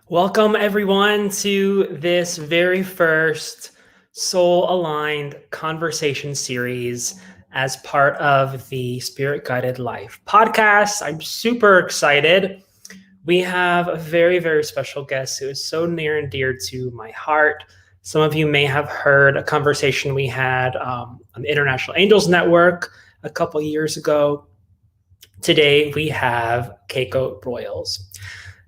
Welcome, everyone, to this very first soul aligned conversation series as part of the Spirit Guided Life podcast. I'm super excited. We have a very, very special guest who is so near and dear to my heart. Some of you may have heard a conversation we had on the International Angels Network a couple years ago. Today, we have Keiko Broyles.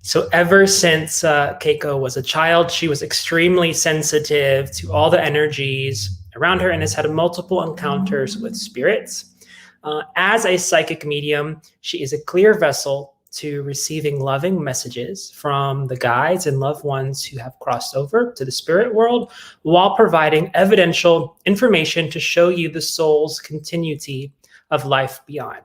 So ever since Keiko was a child, she was extremely sensitive to all the energies around her and has had multiple encounters with spirits. As a psychic medium, she is a clear vessel to receiving loving messages from the guides and loved ones who have crossed over to the spirit world, while providing evidential information to show you the soul's continuity of life beyond.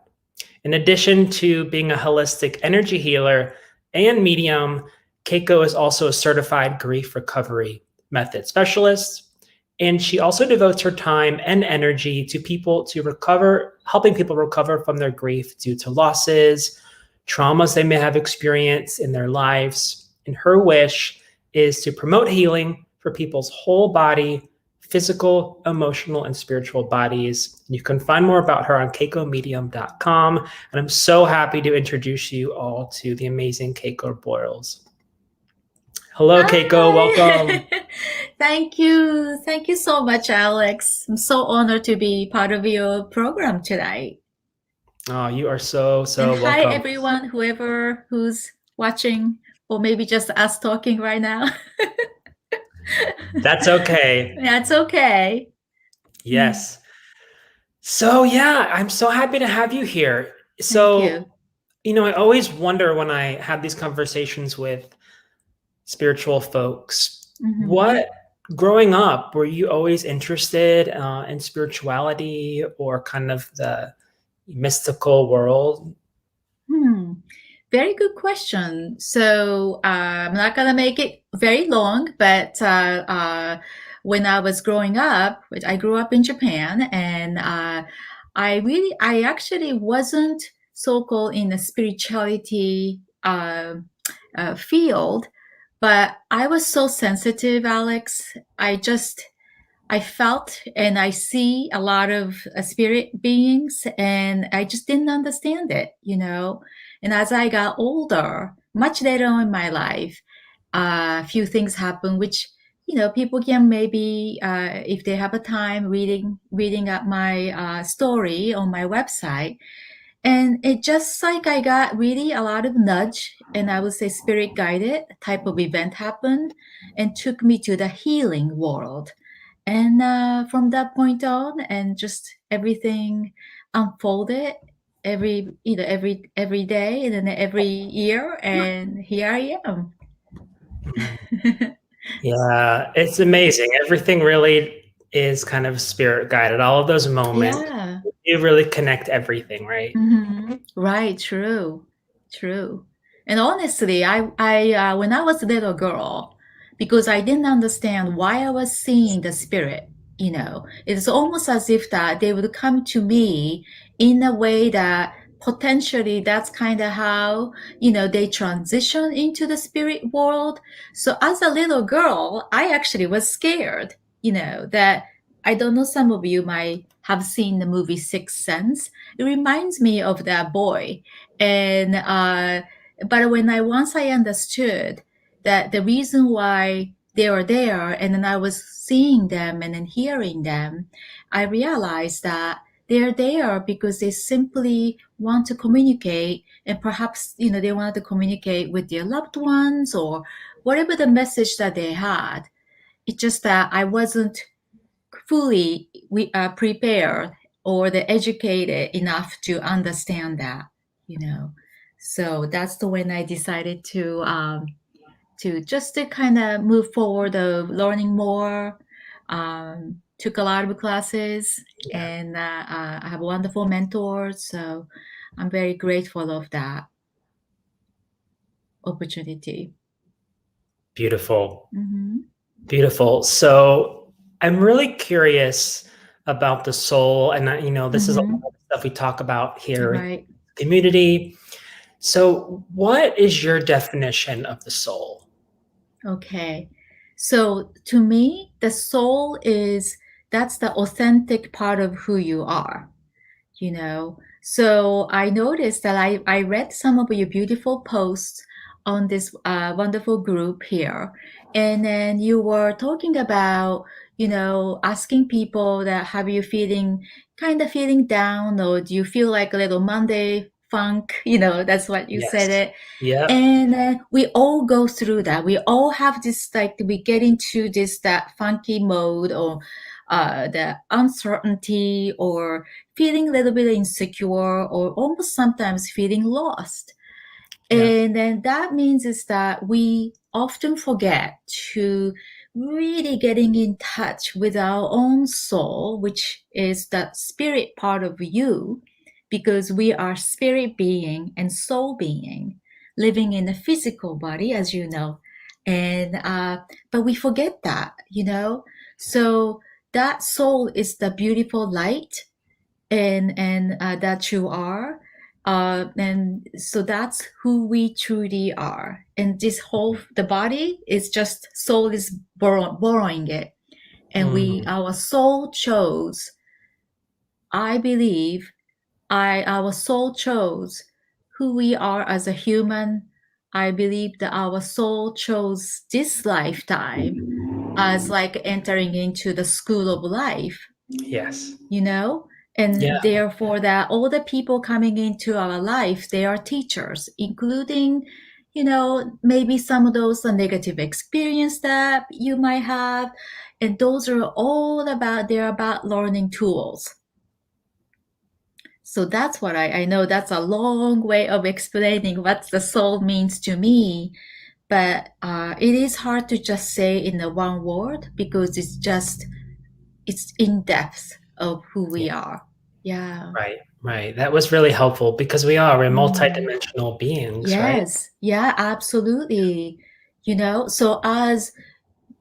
In addition to being a holistic energy healer and medium, Keiko is also a certified grief recovery method specialist. And she also devotes her time and energy to helping people recover from their grief due to losses, traumas they may have experienced in their lives. And her wish is to promote healing for people's whole body, physical, emotional, and spiritual bodies. You can find more about her on KeikoMedium.com. And I'm so happy to introduce you all to the amazing Keiko Broyles. Hello, Hi. Keiko. Welcome. Thank you. Thank you so much, Alex. I'm so honored to be part of your program today. Oh, you are so And hi, welcome. everyone, who's watching, or maybe just us talking right now. That's okay. That's okay. Yes. So yeah, I'm so happy to have you here. Thank you. I always wonder when I have these conversations with spiritual folks, what growing up, were you always interested in spirituality or kind of the mystical world? Very good question. So I'm not gonna make it very long, but when I was growing up, I grew up in Japan, and I actually wasn't so-called in the spirituality field, but I was so sensitive, Alex. I felt and I see a lot of spirit beings, and I just didn't understand it. And as I got older, much later on in my life, a few things happened, which people can maybe, if they have a time, reading up my story on my website. And it just like I got really a lot of nudge, and I would say spirit guided type of event happened and took me to the healing world. And from that point on, and just everything unfolded every day and then every year, and here I am. Yeah, it's amazing. Everything really is kind of spirit guided. All of those moments, Yeah. you really connect everything, right? Right. True. True. And honestly, I when I was a little girl, because I didn't understand why I was seeing the spirit, it's almost as if that they would come to me in a way that potentially that's kind of how they transition into the spirit world. So as a little girl, I actually was scared, that I don't know, some of you might have seen the movie Sixth Sense. It reminds me of that boy. And but when I understood that the reason why they were there, and then I was seeing them and then hearing them, I realized that they're there because they simply want to communicate, and perhaps they wanted to communicate with their loved ones or whatever the message that they had. It's just that I wasn't fully prepared or the educated enough to understand that. So that's the when I decided to just to kind of move forward of learning more. Took a lot of classes, and I have wonderful mentors, so I'm very grateful of that opportunity. Beautiful. Beautiful. So I'm really curious about the soul, and this is a lot of stuff we talk about here in Right. the community. So what is your definition of the soul? Okay. So to me, the soul that's the authentic part of who you are, you know. So I noticed that I read some of your beautiful posts on this wonderful group here. And then you were talking about, asking people that have you feeling down, or do you feel like a little Monday funk? That's what you said Yes. it. Yep. And we all go through that. We all have this, like, we get into that funky mode, or the uncertainty, or feeling a little bit insecure, or almost sometimes feeling lost. Yeah. And then that means is that we often forget to really getting in touch with our own soul, which is the spirit part of you, because we are spirit being and soul being living in a physical body, as you know. And but we forget that. So that soul is the beautiful light, and that you are, and so that's who we truly are. And this whole the body is just soul is borrowing it, and we Mhm. our soul chose. I believe I our soul chose who we are as a human. I believe that our soul chose this lifetime as like entering into the school of life, Yes. you know Yeah. and therefore that all the people coming into our life, they are teachers, including, maybe some of those negative experience that you might have. And those are all they're about learning tools. So that's what I know. That's a long way of explaining what the soul means to me. But it is hard to just say in the one word, because it's in depth of who we Yeah. are. Yeah. Right. Right. That was really helpful because we're Mm. multidimensional beings, right? Yes. Yeah, absolutely. So as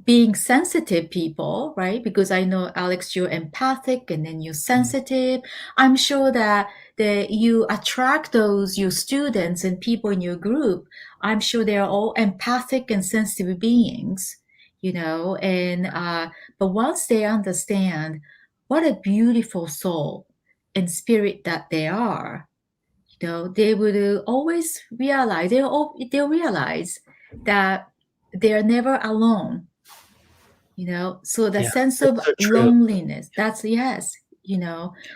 being sensitive people, right? Because I know, Alex, you're empathic and then you're Mm. sensitive. I'm sure that you attract those your students and people in your group. I'm sure they're all empathic and sensitive beings, and but once they understand what a beautiful soul and spirit that they are, they would always realize they'll realize that they're never alone. So the Yeah. sense of That's so true. loneliness, that's yes,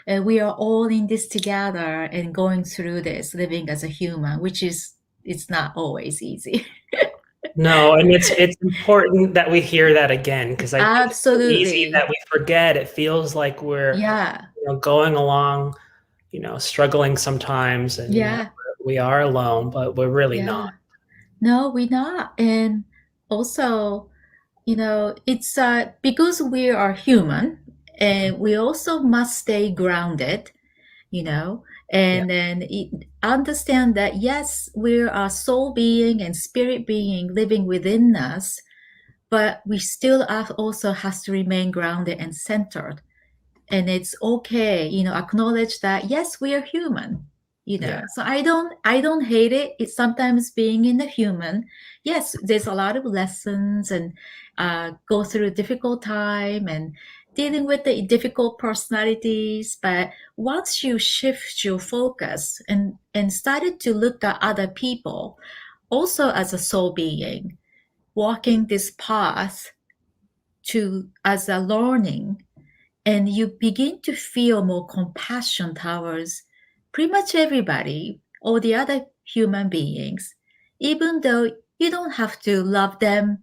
and we are all in this together and going through this, living as a human, which is it's not always easy. No, and it's important that we hear that again because I think it's so easy Absolutely. that we forget. It feels like we're, Yeah. going along, struggling sometimes, and Yeah. we are alone, but we're really not. Yeah. No, we're not. And also, it's because we are human, and we also must stay grounded, you know, Yeah. and then understand that yes, we're a soul being and spirit being living within us, but we still also has to remain grounded and centered. And it's okay, acknowledge that yes, we are human. Yeah. So I don't hate it. It's sometimes being in the human. Yes, there's a lot of lessons, and go through a difficult time and dealing with the difficult personalities. But once you shift your focus and started to look at other people also as a soul being walking this path to as a learning, and you begin to feel more compassion towards pretty much everybody or the other human beings, even though you don't have to love them,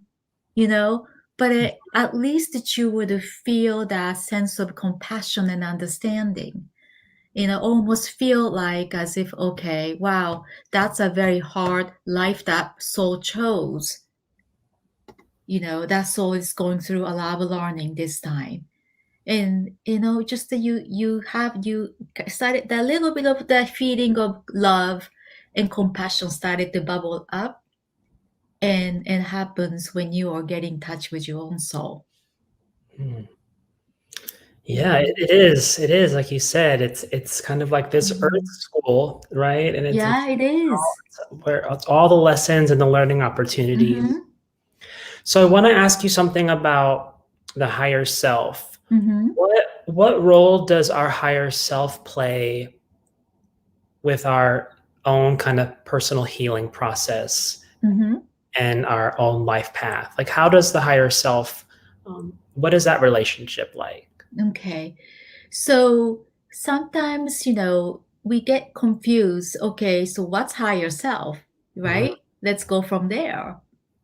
but at least that you would feel that sense of compassion and understanding. Almost feel like as if, okay, wow, that's a very hard life that soul chose. That soul is going through a lot of learning this time. And just that you started that little bit of that feeling of love and compassion started to bubble up, and happens when you are getting in touch with your own soul. Hmm. Yeah, Yeah. it is. It is, like you said, it's kind of like this earth Mhm. school, right? And it's Yeah, it is. where it's all the lessons and the learning opportunities. Mm-hmm. So I want to ask you something about the higher self. Mm-hmm. What role does our higher self play with our own kind of personal healing process Mm-hmm. and our own life path? Like, how does the higher self, what is that relationship like? Okay. So sometimes, we get confused. Okay, so what's higher self, Mhm. right? Let's go from there.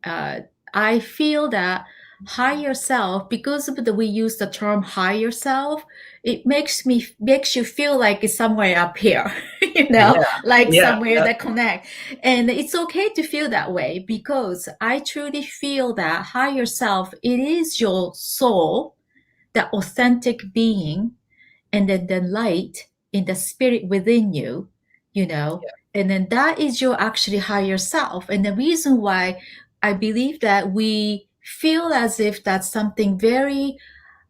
Uh, I feel that higher self, because of we use the term higher self, it makes you feel like it's somewhere up here, Yeah, like yeah, somewhere yeah. that connect. And it's okay to feel that way because I truly feel that higher self, it is your soul, the authentic being, and then the light in the spirit within you, and then that is your actually higher self. And the reason why I believe that we feel as if that's something very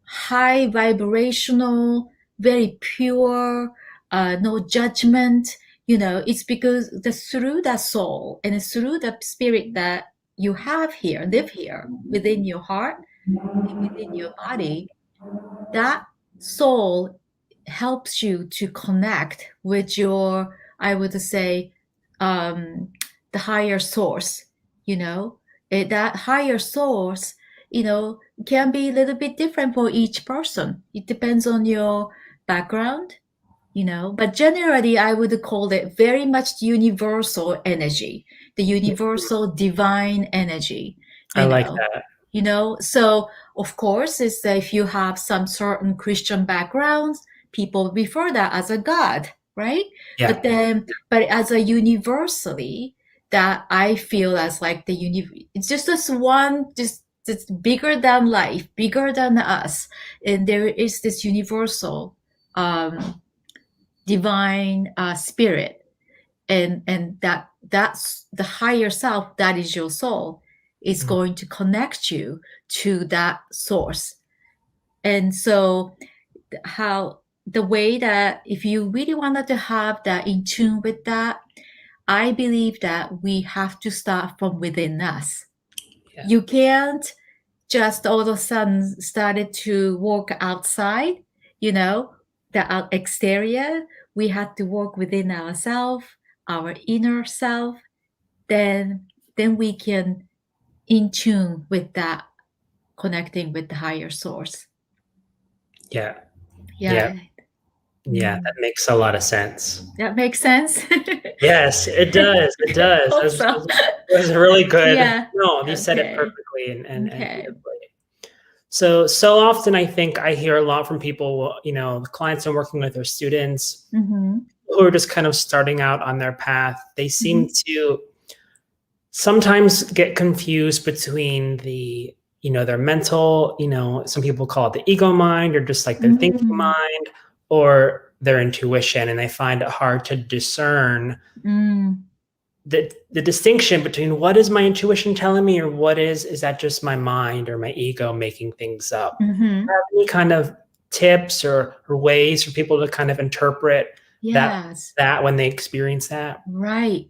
high vibrational, very pure, no judgment, it's because through that soul and through the spirit that you have here, live here within your heart and within your body, that soul helps you to connect with your, I would say, the higher source. That higher source, can be a little bit different for each person. It depends on your background, but generally I would call it very much universal energy, the universal divine energy, I you like know that. so of course, it's that if you have some certain Christian backgrounds, people refer that as a God, right? Yeah, But as a universally, that I feel as like it's just this one, just it's bigger than life, bigger than us, and there is this universal divine spirit, and that's the higher self, that is your soul, is mm, going to connect you to that source. And so how the way that if you really wanted to have that in tune with that, I believe that we have to start from within us. yeah, You can't just all of a sudden started to walk outside, the exterior. We had to work within ourselves, our inner self. Then we can in tune with that, connecting with the higher source. yeah, yeah, Yeah. yeah. That Mm. makes a lot of sense. That makes sense. Yes, it does. It does. Also, It was really good. yeah. No, you said it Okay. perfectly and Okay. beautifully. So often I think I hear a lot from people, the clients I'm working with or students Mm-hmm. who are just kind of starting out on their path. They seem Mm-hmm. to sometimes get confused between their mental, some people call it the ego mind or just like their thinking Mm-hmm. mind or their intuition. And they find it hard to discern Mm. the distinction between what is my intuition telling me or what is that just my mind or my ego making things up. Mm-hmm. Have any kind of tips or ways for people to kind of interpret that Yes. that when they experience that? Right.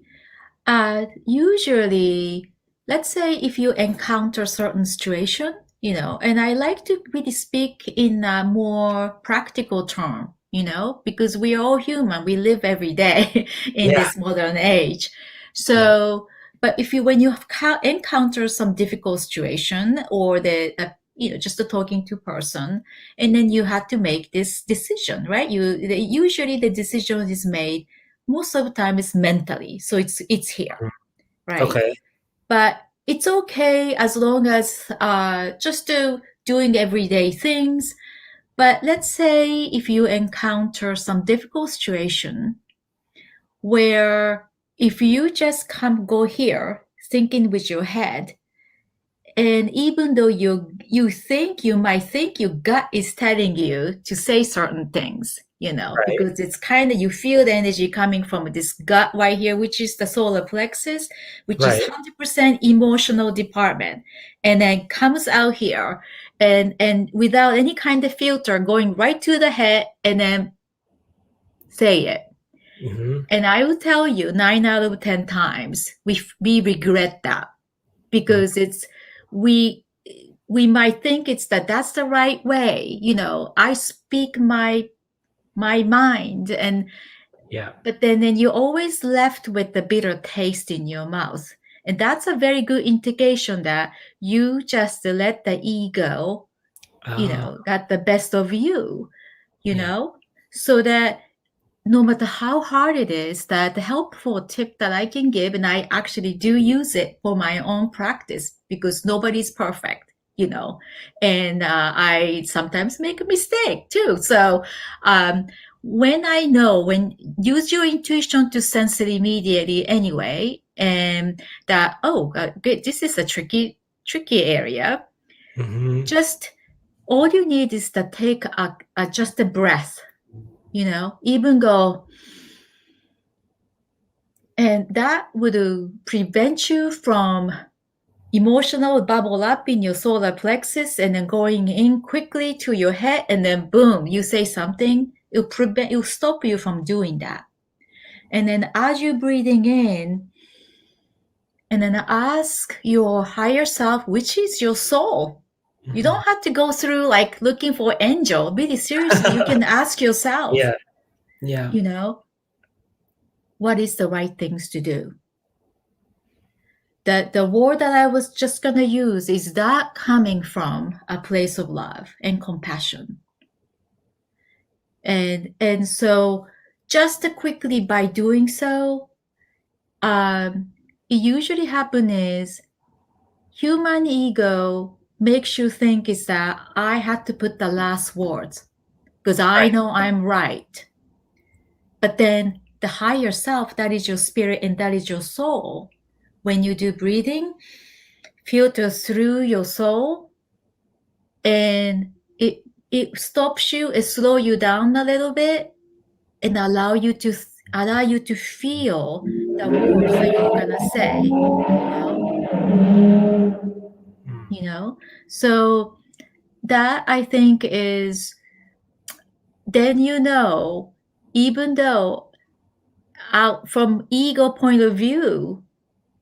Usually, let's say if you encounter certain situation, and I like to really speak in a more practical term, because we are all human, we live every day in Yeah, this modern age. yeah, So, but if you when you encounter some difficult situation or just a talking to person, and then you have to make this decision, right? Usually the decision is made most of the time is mentally, so it's here, mm, right? okay, But it's okay as long as just doing everyday things. But let's say if you encounter some difficult situation where if you just come go here thinking with your head, and even though you might think your gut is telling you to say certain things, right, because it's kind of you feel the energy coming from this gut right here, which is the solar plexus, which is right, 100% emotional department, and then comes out here and without any kind of filter going right to the head and then say it. hmm, And I will tell you 9 out of 10 times we regret that mm, because it's we might think that's the right way. I speak my mind, Yeah. but then you're always left with the bitter taste in your mouth. And that's a very good indication that you just let the ego, Oh, got the best of you, yeah. so that no matter how hard it is, that the helpful tip that I can give, and I actually do use it for my own practice because nobody's perfect, and I sometimes make a mistake too. So when use your intuition to sense it immediately anyway, and that, good, this is a tricky area. Hmm. Just all you need is to take just a breath, even go. And that would prevent you from emotional bubble up in your solar plexus and then going in quickly to your head, and then boom, you say something. It'll stop you from doing that. And then as you're breathing in, and then ask your higher self, which is your soul. You Hmm. don't have to go through like looking for angel. Really seriously, you can ask yourself, Yeah. Yeah. what is the right things to do? The word that I was just going to use is that coming from a place of love and compassion. And so just quickly by doing so, it usually happens is human ego makes you think is that I had to put the last words because I Right. know I'm right. But then the higher self, that is your spirit and that is your soul. When you do breathing, filter through your soul, and it stops you, it slow you down a little bit, and allow you to feel the words that you're gonna say. So that I think is, then even though out from ego point of view,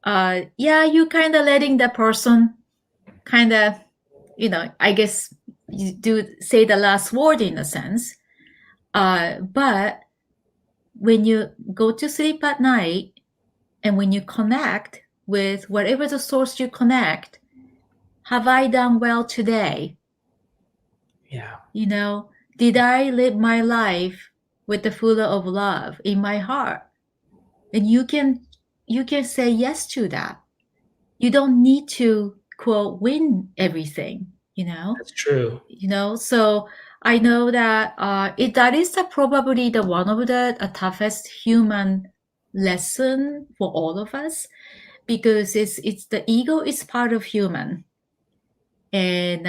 you kind of letting the person kind of, I guess you do say the last word in a sense. But when you go to sleep at night and when you connect with whatever the source you connect, have I done well today? Yeah. Did I live my life with the full of love in my heart? And you can say yes to that. You don't need to quote win everything, That's true. So I know that that is probably the one of the toughest human lesson for all of us, because it's the ego is part of human, and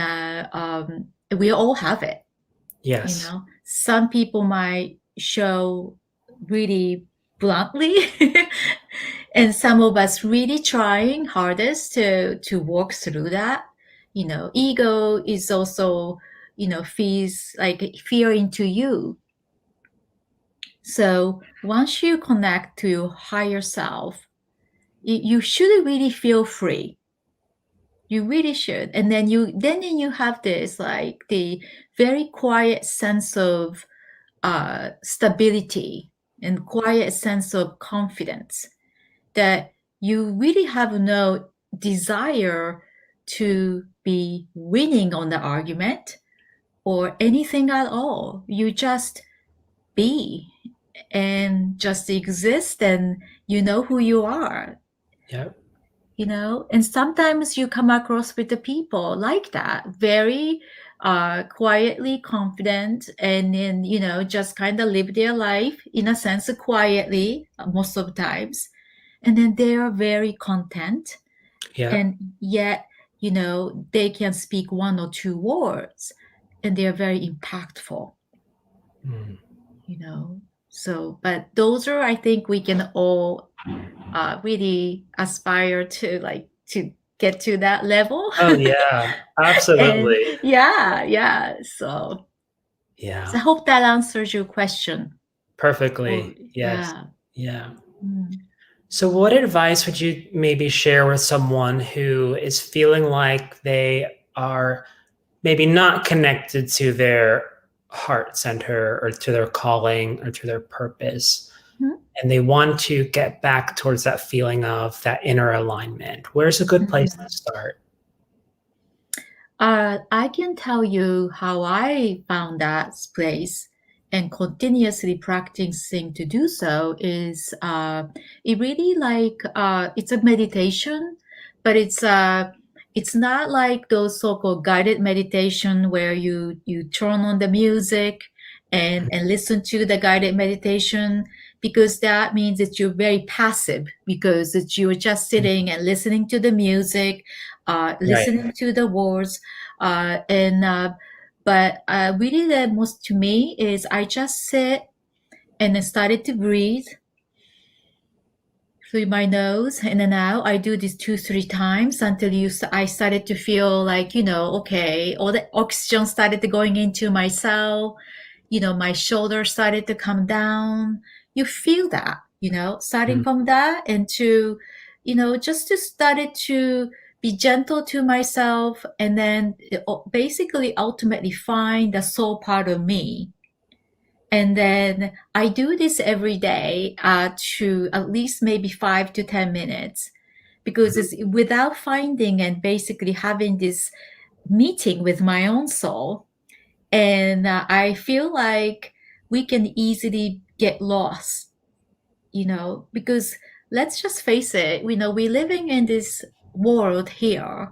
we all have it. Yes. Some people might show really bluntly, and some of us really trying hardest to work through that. Ego is also, feeds like fear into you. So once you connect to your higher self, you should really feel free. You really should. And then you have this like the very quiet sense of stability and quiet sense of confidence, that you really have no desire to be winning on the argument or anything at all. You just be and just exist, and you know who you are. Yep. And sometimes you come across with the people like that, very quietly confident, and then just kind of live their life in a sense quietly most of the times, and then they are very content, Yeah. and yet they can speak one or two words and they are very impactful. Mm. So but those are, I think we can all really aspire to get to that level. Oh yeah, And absolutely. so Yeah, I hope that answers your question. perfectly. Yes. Yeah. Yeah. Mm. So, what advice would you maybe share with someone who is feeling like they are maybe not connected to their heart center or to their calling or to their purpose, Mhm. and they want to get back towards that feeling of that inner alignment? Where's a good place to Mhm. start? I can tell you how I found that place and continuously practicing to do so is it really like it's a meditation, but it's not like those so-called guided meditation where you turn on the music and listen to the guided meditation, because that means that you're very passive because it's, you're just sitting and listening to the music, Right. listening to the words, and but really the most to me is I just sit and I started to breathe through my nose in and out. I do this 2 3 times until I started to feel like, okay, all the oxygen started to going into my cell. My shoulders started to come down. You feel that, starting Mm. from that, and to, just to started to be gentle to myself, and then basically ultimately find the soul part of me. And then I do this every day to at least maybe 5 to 10 minutes, because it's without finding and basically having this meeting with my own soul. And I feel like we can easily get lost, because let's just face it, we're living in this world here.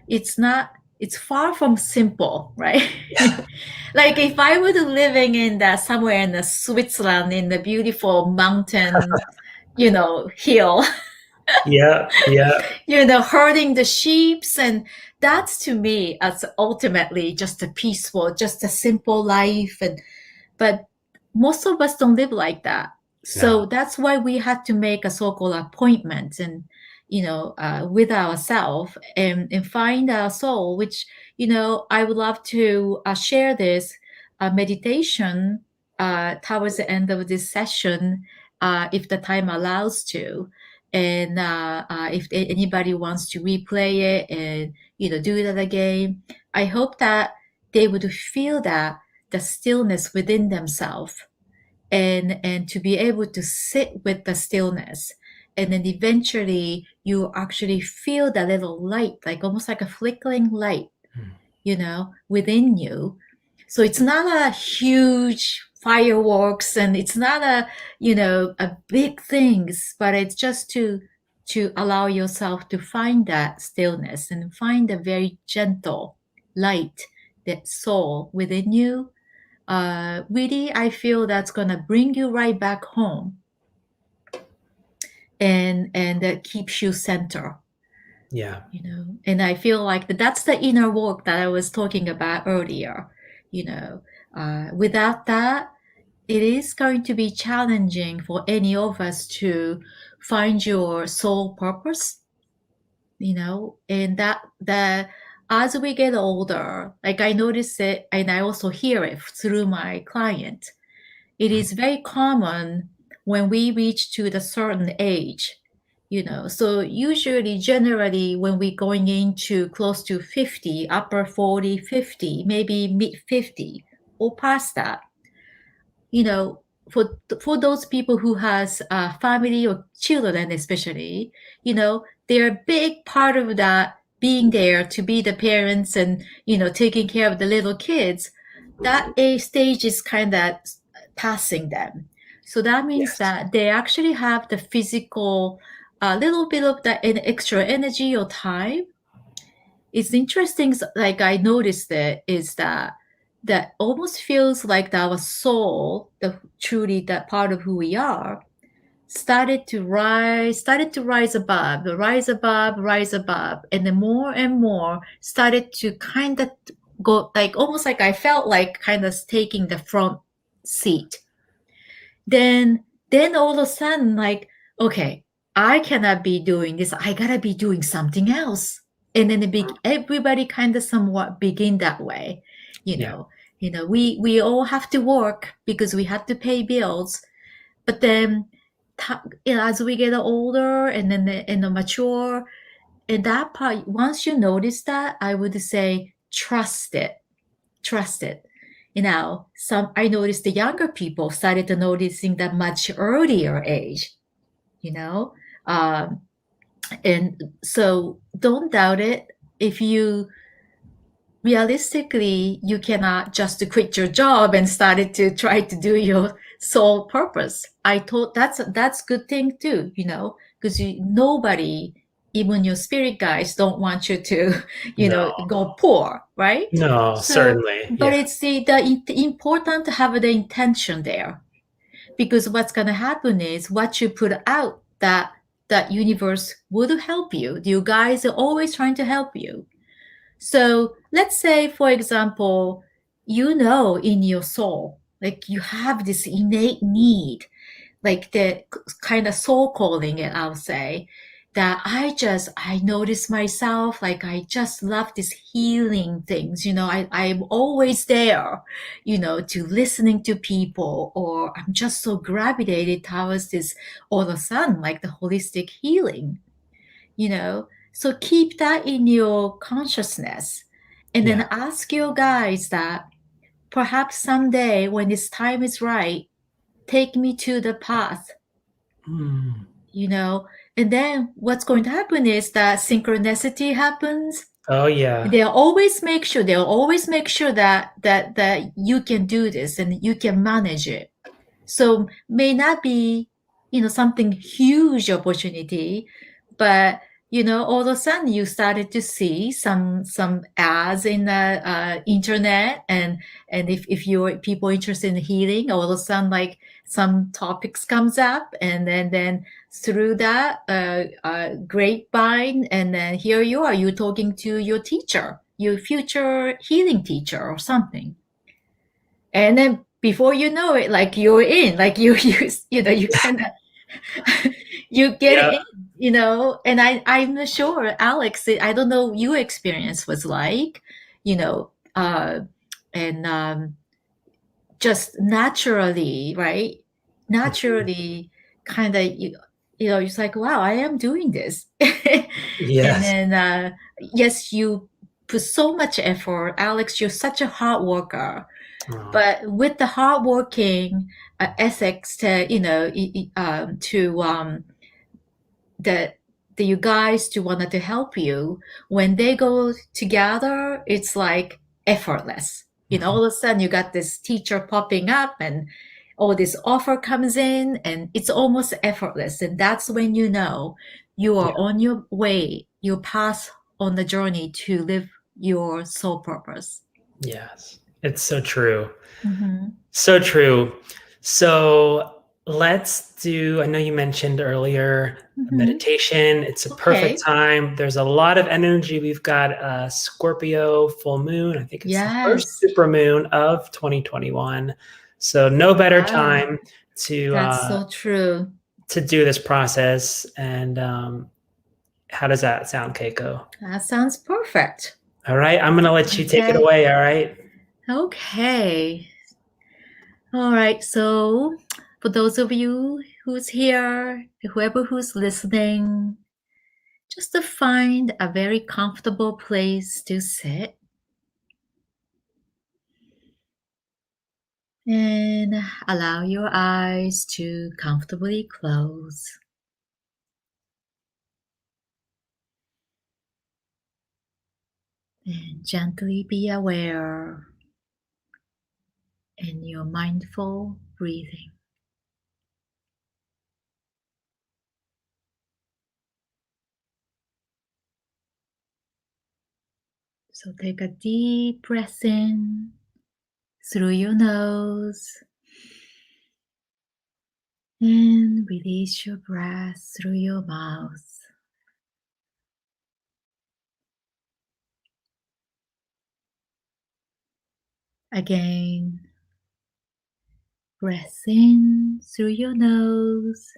It's not, it's far from simple, right? Yeah. Like if I were to living in the somewhere in the Switzerland in the beautiful mountain, hill, Yeah. Yeah. herding the sheeps, and that's to me as ultimately just a peaceful, just a simple life. And but most of us don't live like that. So No. that's why we had to make a so-called appointment, and with ourselves, and find our soul. Which I would love to share this meditation towards the end of this session, if the time allows to. And if anybody wants to replay it and do that again, I hope that they would feel that the stillness within themselves, and to be able to sit with the stillness, and then eventually you actually feel that little light, like almost like a flickering light, Mm. within you. So it's not a huge fireworks, and it's not a big things, but it's just to allow yourself to find that stillness and find a very gentle light, that soul within you. Really, I feel that's gonna bring you right back home, and that keeps you center. Yeah. And I feel like that's the inner work that I was talking about earlier. Without that, it is going to be challenging for any of us to find your soul purpose. And that as we get older, like I notice it, and I also hear it through my client. It is very common when we reach to the certain age, so usually generally when we're going into close to 50, upper 40, 50, maybe mid 50 or past that, you know for those people who has family or children, especially, they're a big part of that, being there to be the parents, and taking care of the little kids. That age stage is kind of passing them. So that means Yes. that they actually have the physical, a little bit of that extra energy or time. It's interesting, like I noticed it, is that almost feels like our soul, the truly that part of who we are, started to rise above, rise above, and then more and more started to kind of go, like almost like I felt like kind of taking the front seat. Then all of a sudden, like, okay, I cannot be doing this, I gotta be doing something else. And then everybody kind of somewhat begin that way. you Yeah. know we all have to work because we have to pay bills. But then as we get older and then the mature, and that part, once you notice that, I would say trust it. Trust it. I noticed the younger people started to noticing that much earlier age, you know. Um, and so don't doubt it. If you realistically, you cannot just quit your job and started to try to do your sole purpose. I thought that's good thing too, because nobody, even your spirit guides, don't want you to, No. go poor, right? No, So, certainly. but Yeah. it's the important to have the intention there, because what's gonna happen is what you put out, that universe would help you. You guys are always trying to help you. So let's say, for example, in your soul, like you have this innate need, like the kind of soul calling, it, I'll say, that I notice myself, like I just love this healing things, I'm always there, to listening to people, or I'm just so gravitated towards this all of a sudden, like the holistic healing, so keep that in your consciousness, and Yeah. then ask your guides that perhaps someday when this time is right, take me to the path, Mm. and then what's going to happen is that synchronicity happens. Oh, yeah. They'll always make sure that you can do this and you can manage it. So may not be, something huge opportunity, but all of a sudden you started to see some ads in the internet, and if you're people interested in healing, all of a sudden like some topics comes up, and then through that grapevine, and then here you talking to your teacher, your future healing teacher or something, and then before you know it, like you're in, like you kind of you get Yeah. in, and I'm sure, Alex, I don't know your experience was like, you know and just naturally, right, Mhm. naturally, kind of, it's like, wow, I am doing this. And Yes. then yes, you put so much effort, Alex, you're such a hard worker, Oh, but with the hardworking ethics to to the you guys to wanted to help you, when they go together, it's like effortless. mhm. All of a sudden you got this teacher popping up, and all this offer comes in, and it's almost effortless, and that's when you are Yeah. on your way, your path, on the journey to live your soul purpose. Yes. It's so true. Mm-hmm. So true. So I know you mentioned earlier Mm-hmm. meditation. It's a perfect Okay. time. There's a lot of energy. We've got a Scorpio full moon. I think it's the first Yes. super moon of 2021. So no better Wow. time to That's uh, so true. to do this process. And how does that sound, Keiko? That sounds perfect. All right, I'm gonna let you take it Okay. away. All right. Okay. All right. So, for those of you who's here, whoever who's listening, just to find a very comfortable place to sit and allow your eyes to comfortably close, and gently be aware in your mindful breathing. So take a deep breath in through your nose and release your breath through your mouth. Again, breath in through your nose.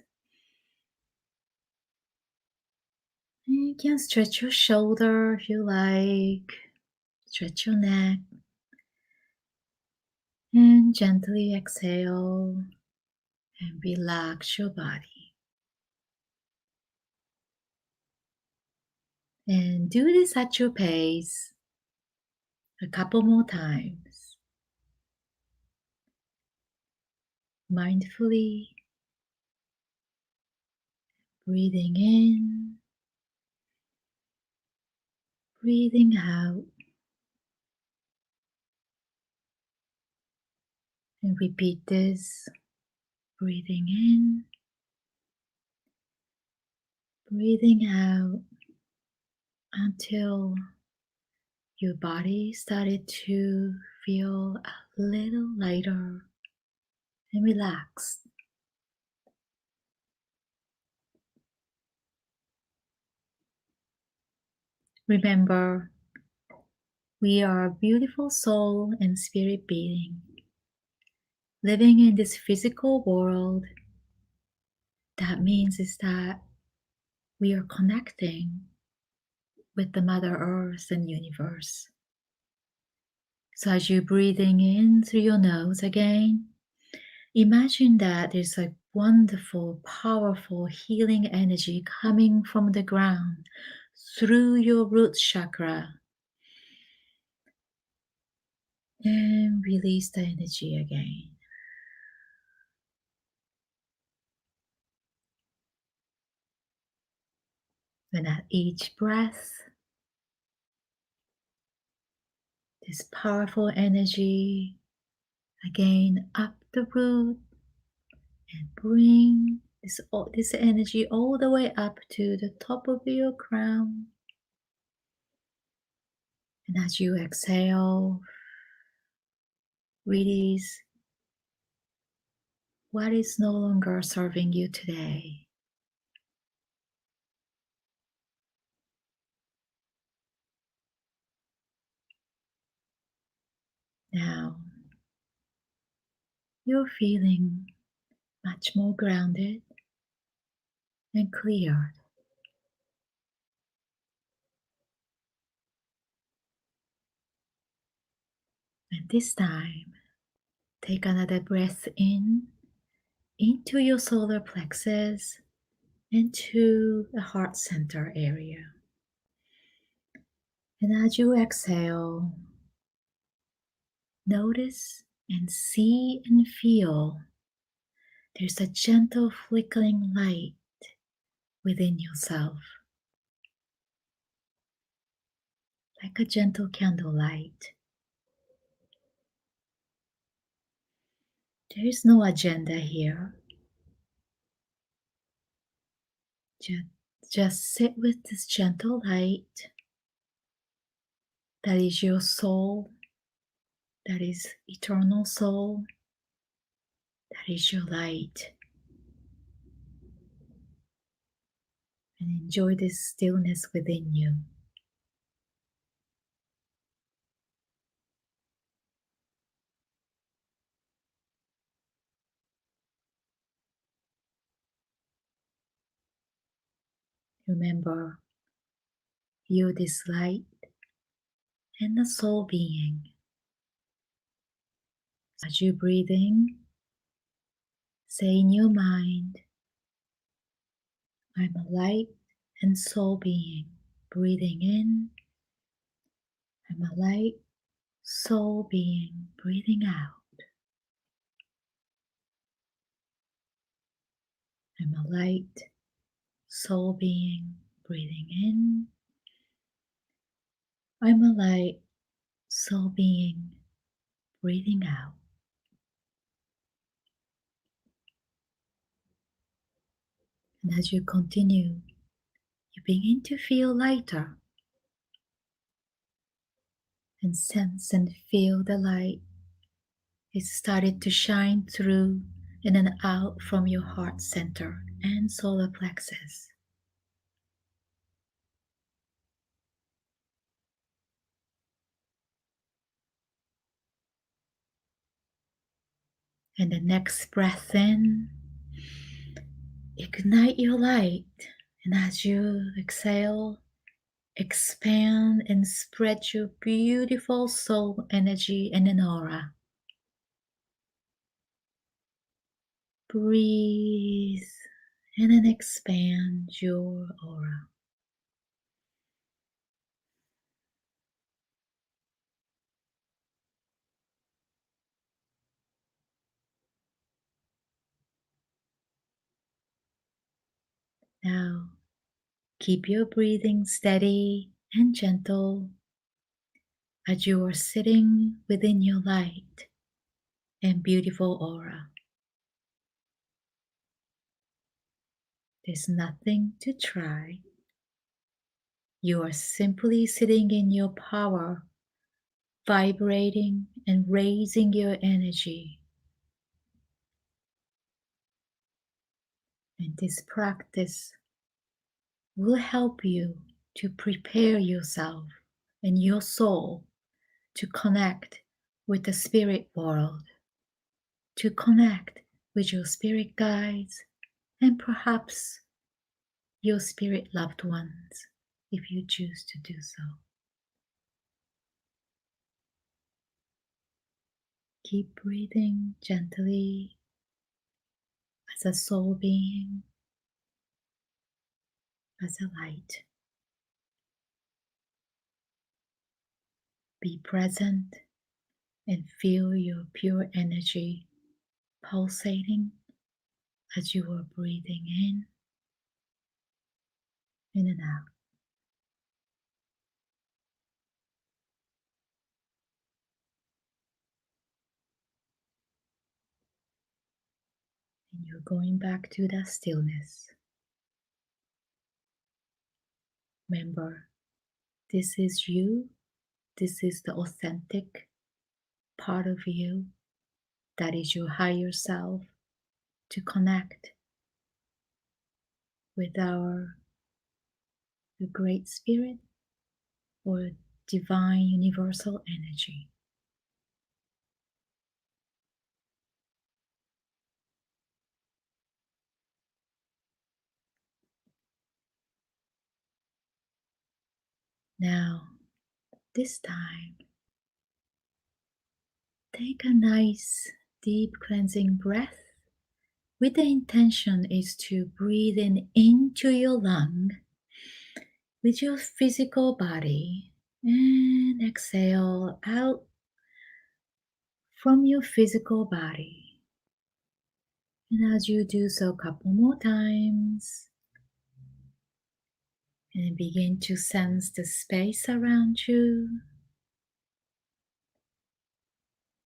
And you can stretch your shoulder if you like, stretch your neck, and gently exhale and relax your body. And do this at your pace a couple more times. Mindfully breathing in, breathing out, and repeat this. Breathing in, breathing out until your body started to feel a little lighter and relaxed. Remember, we are a beautiful soul and spirit being living in this physical world. That means is that we are connecting with the Mother Earth and universe. So as you're breathing in through your nose again, imagine that there's a wonderful, powerful healing energy coming from the ground through your root chakra. And release the energy again. And at each breath, this powerful energy again up the root and bring this energy all the way up to the top of your crown. And as you exhale, release what is no longer serving you today. Now, you're feeling much more grounded and clear. And this time, take another breath in into your solar plexus, into the heart center area. And as you exhale, notice and see and feel there's a gentle flickering light within yourself, like a gentle candlelight. There is no agenda here. Just sit with this gentle light that is your soul, that is eternal soul, that is your light. And enjoy this stillness within you. Remember, you're this light and the soul being. As you breathe in, say in your mind, I'm a light and soul being. Breathing in, I'm a light, soul being. Breathing out, I'm a light, soul being. Breathing in, I'm a light, soul being. Breathing out. And as you continue, you begin to feel lighter and sense and feel the light. It started to shine through in and out from your heart center and solar plexus. And the next breath in, ignite your light. And as you exhale, expand and spread your beautiful soul energy and an aura. Breathe and then expand your aura. Now, keep your breathing steady and gentle as you are sitting within your light and beautiful aura. There's nothing to try. You are simply sitting in your power, vibrating and raising your energy. And this practice will help you to prepare yourself and your soul to connect with the spirit world, to connect with your spirit guides and perhaps your spirit loved ones if you choose to do so. Keep breathing gently as a soul being, as a light. Be present and feel your pure energy pulsating as you are breathing in and out. And you're going back to that stillness. Remember, this is you. This is the authentic part of you that is your higher self to connect with the great spirit or divine universal energy. Now, this time, take a nice deep cleansing breath with the intention is to breathe in into your lung with your physical body and exhale out from your physical body. And as you do so a couple more times, and begin to sense the space around you,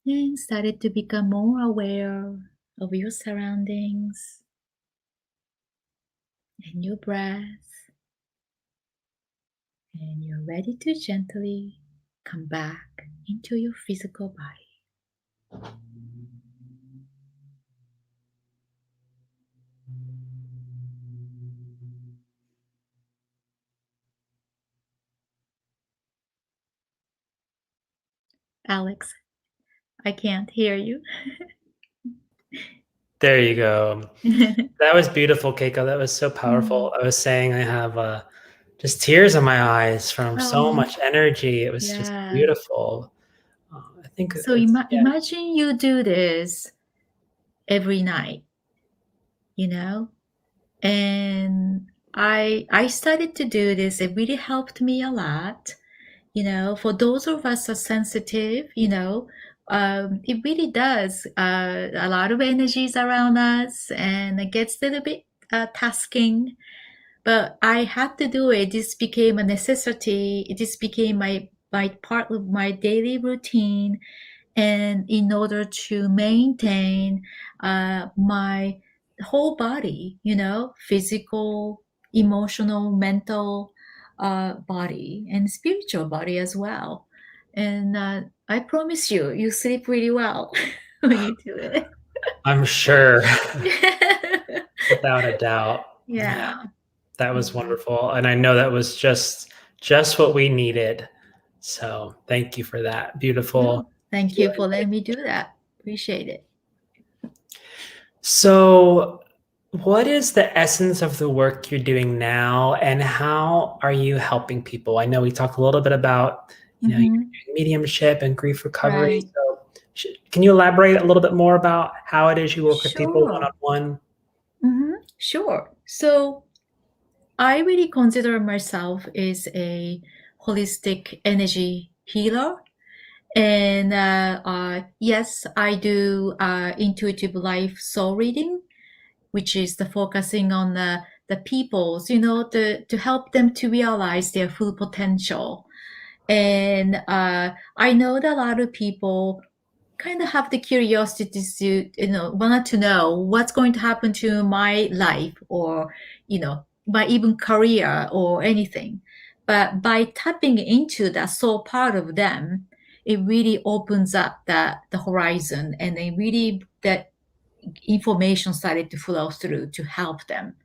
and started to become more aware of your surroundings and your breath. And you're ready to gently come back into your physical body. Alex, I can't hear you. There you go. That was beautiful, Keiko. That was so powerful. I was saying I have just tears in my eyes from so much energy. It was just Yeah. beautiful. I think So it's, yeah. imagine you do this every night, you know? And I started to do this. It really helped me a lot. You know, for those of us who are sensitive, it really does. A lot of energies around us, and it gets a little bit tasking. But I had to do it. This became a necessity. This became my part of my daily routine, and in order to maintain my whole body, physical, emotional, mental body, and spiritual body as well. And I promise you, you sleep really well when you do it. I'm sure, without a doubt. Yeah. That was Yeah. wonderful. And I know that was just what we needed. So thank you for that. Beautiful. No, thank you for letting me do that. Appreciate it. So, what is the essence of the work you're doing now, and how are you helping people? I know we talked a little bit about, you're doing mediumship and grief recovery. Right. So, can you elaborate a little bit more about how it is you work with people Sure. one-on-one? Sure. So I really consider myself as a holistic energy healer. And yes, I do intuitive life soul reading, which is the focusing on the the peoples, to help them to realize their full potential. And I know that a lot of people kind of have the curiosity to, wanted to know what's going to happen to my life, or, my even career or anything. But by tapping into that soul part of them, it really opens up the horizon, and they really, that information started to flow through to help them.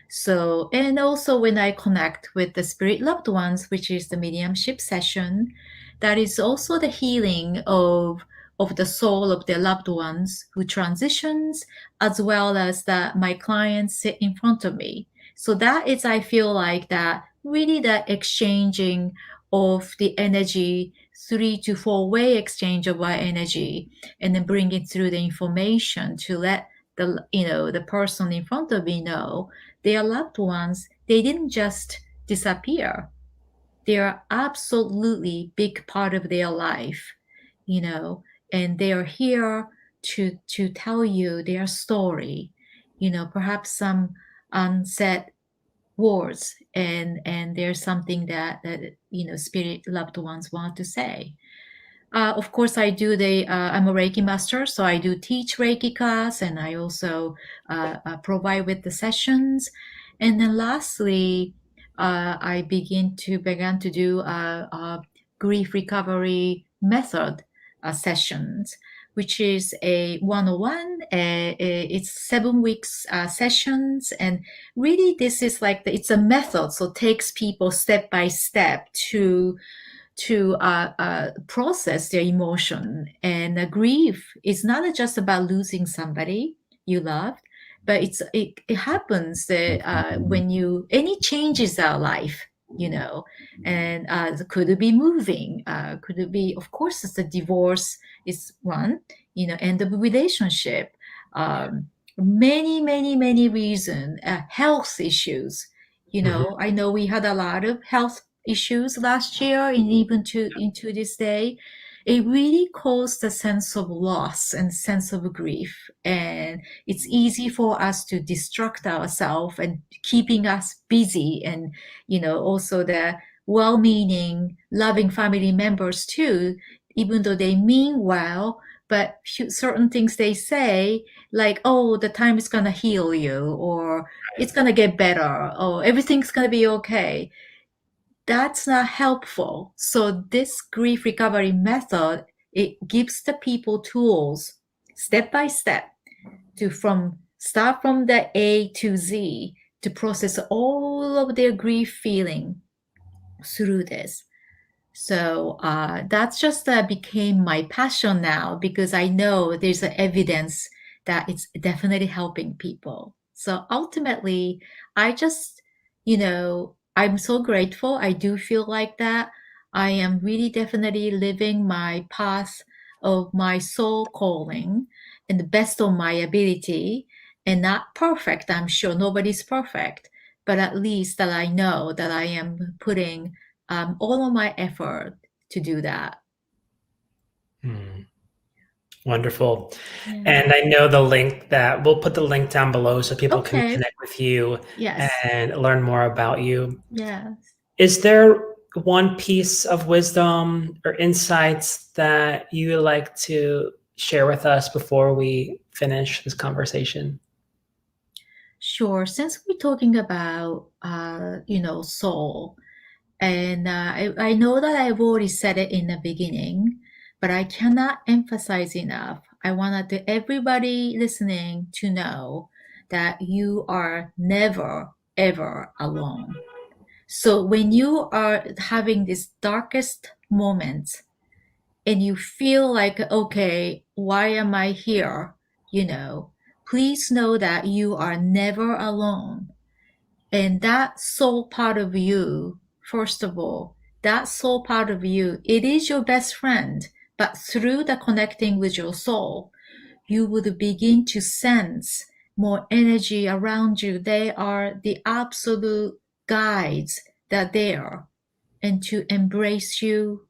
So, and also when I connect with the spirit loved ones, which is the mediumship session, that is also the healing of the soul of their loved ones who transitions, as well as that my clients sit in front of me. So that is, I feel like that really the exchanging of the energy, 3 to 4 way exchange of our energy, and then bringing through the information to let the person in front of me know their loved ones, they didn't just disappear. They are absolutely big part of their life, and they are here to tell you their story, perhaps some unsaid words, and there's something that spirit loved ones want to say. Of course, I'm a Reiki master, so I do teach Reiki class, and I also provide with the sessions. And then lastly, I began to do grief recovery method sessions, which is a 101. It's 7 weeks sessions, and really this is like it's a method, so it takes people step by step to process their emotion. And grief is not just about losing somebody you loved, but it happens that when any changes our life, and could it be moving, could it be, of course, it's a divorce is one, end of a relationship, many reasons, health issues. I know we had a lot of health issues last year, and even into this day. It really caused a sense of loss and sense of grief, and it's easy for us to distract ourselves and keeping us busy, and also the well-meaning loving family members too, even though they mean well, but certain things they say, like, oh, the time is gonna heal you, or it's gonna get better, or everything's gonna be okay. That's not helpful. So this grief recovery method, it gives the people tools step by step to start from the A to Z to process all of their grief feeling through this. So that's just became my passion now, because I know there's evidence that it's definitely helping people. So ultimately, I just, I'm so grateful. I do feel like that. I am really definitely living my path of my soul calling and the best of my ability, and not perfect. I'm sure nobody's perfect, but at least that I know that I am putting all of my effort to do that. Wonderful. Yeah. And I know we'll put the link down below so people can Okay. connect with you Yes. and learn more about you. Yes. Is there one piece of wisdom or insights that you would like to share with us before we finish this conversation? Sure. Since we're talking about, soul, and I know that I've already said it in the beginning, but I cannot emphasize enough. I wanted everybody listening to know that you are never, ever alone. So when you are having this darkest moments, and you feel like, okay, why am I here? Please know that you are never alone. And that soul part of you, first of all, that soul part of you, it is your best friend. But through the connecting with your soul, you would begin to sense more energy around you. They are the absolute guides that are there, and to embrace you,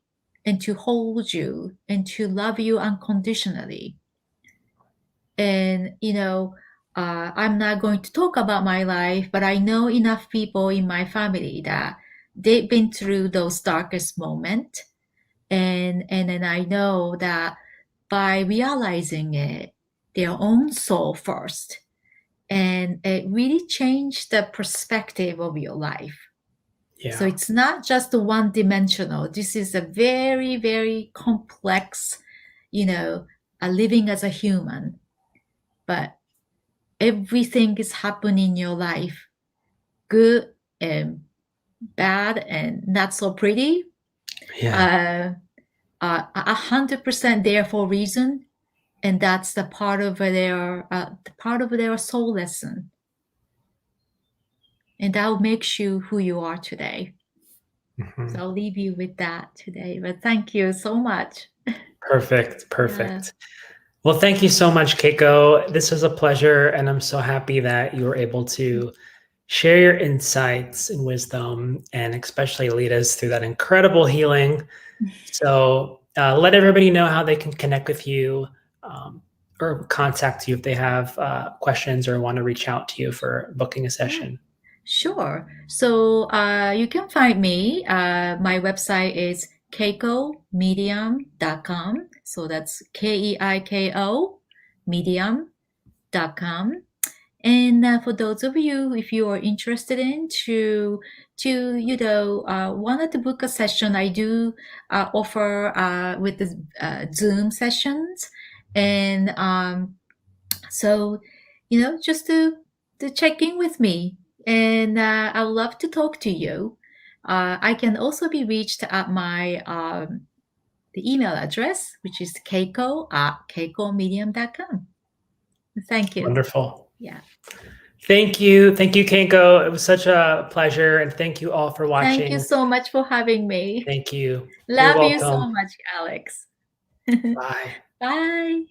and to hold you, and to love you unconditionally. And I'm not going to talk about my life, but I know enough people in my family that they've been through those darkest moments. And then I know that by realizing it, their own soul first, and it really changed the perspective of your life. So Yeah. it's not just one dimensional. This is a very, very complex, living as a human. But everything is happening in your life, good and bad and not so pretty. Yeah. 100% there for a reason, and that's the part of their soul lesson, and that makes you who you are today. Mhm. So I'll leave you with that today. But thank you so much. Perfect. Perfect. Well, thank you so much, Keiko. This was a pleasure, and I'm so happy that you were able to share your insights and wisdom, and especially lead us through that incredible healing. So let everybody know how they can connect with you, or contact you if they have questions or want to reach out to you for booking a session. Sure. So you can find me. My website is keikomedium.com. So that's Keiko medium.com. And for those of you, if you are interested in wanted to book a session, I do offer with the Zoom sessions, and so just to check in with me, and I would love to talk to you. I can also be reached at my the email address, which is keiko@keikomedium.com. Thank you. Wonderful. Yeah. Thank you. Thank you, Keiko. It was such a pleasure. And thank you all for Thank you watching. so much for having me. Thank you. You're Love you so welcome. much, Alex. Bye. Bye.